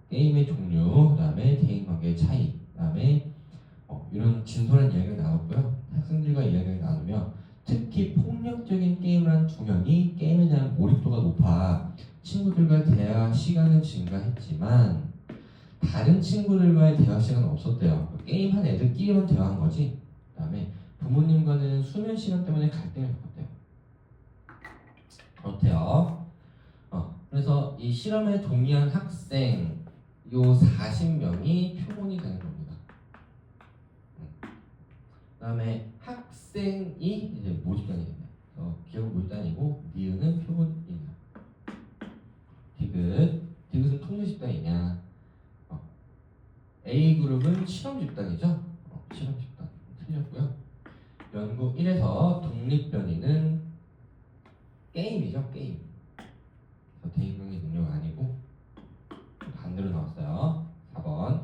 게임의 종류, 그 다음에 대인관계의 차이, 그 다음에 이런 진솔한 이야기를 나눴고요. 학생들과 이야기를 나누며 특히 폭력적인 게임을 한 2명이 게임에 대한 몰입도가 높아 친구들과 대화 시간은 증가했지만 다른 친구들과의 대화 시간은 없었대요. 게임한 애들끼리만 대화한 거지. 그 다음에 부모님과는 수면 시간 때문에 갈등을 겪었대요. 그렇대요. 그래서 이 실험에 동의한 학생 요 40명이 표본이 되는 겁니다. 그 다음에 학생이 이제 모집단이겠네. 기억은 모집단이고 니은은 표본이냐. 디귿은 통제 집단이냐. A그룹은 실험 집단이죠. 실험 집단 틀렸고요. 연구 1에서 독립변이는 게임이죠. 게임. 대인관계 능력은 아니고 반대로 나왔어요. 4번.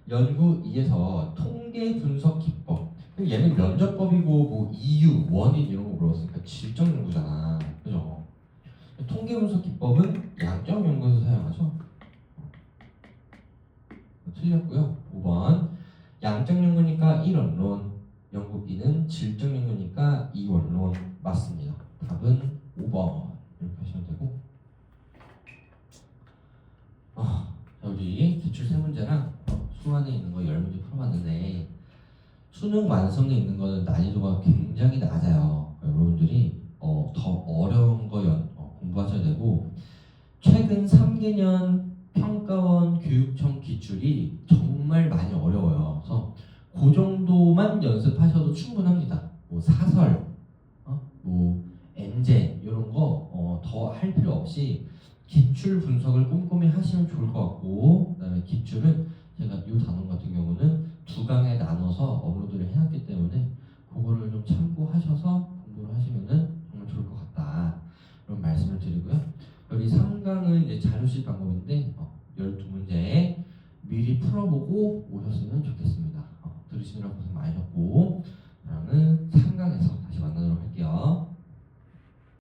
연구 2에서 통계 분석 기법. 얘는 면접법이고 뭐 이유, 원인 이런 거 물어봤으니까 질적 연구잖아. 그죠? 통계 분석 기법은 양적 연구에서 사용하죠. 틀렸고요. 5번. 양적 연구니까 1원론, 연구 2는 질적 연구니까 2원론 맞습니다. 답은 5번 이렇게 하시면 되고. 우리 기출 3문제랑 수안에 있는 거 10문제 풀어봤는데 수능 완성에 있는 거는 난이도가 굉장히 낮아요. 여러분들이 더 어려운 거 공부하셔야 되고 최근 3개년 평가원 교육청 기출이 정말 많이 어려워요. 그래서 그 정도만 연습하셔도 충분합니다. 뭐 사설, 뭐 엔제 이런 거 더 할 필요 없이 기출 분석을 꼼꼼히 하시면 좋을 것 같고, 그다음에 기출은 제가 이 단원 같은 경우는 2강에 나눠서 업로드를 해놨기 때문에 그거를 좀 참고하셔서 공부를 하시면은 정말 좋을 것 같다. 그런 말씀을 드리고요. 여기 3강은 이제 자료실 방법인데 12문제 미리 풀어보고 오셨으면 좋겠습니다. 들으시느라 고생 많으셨고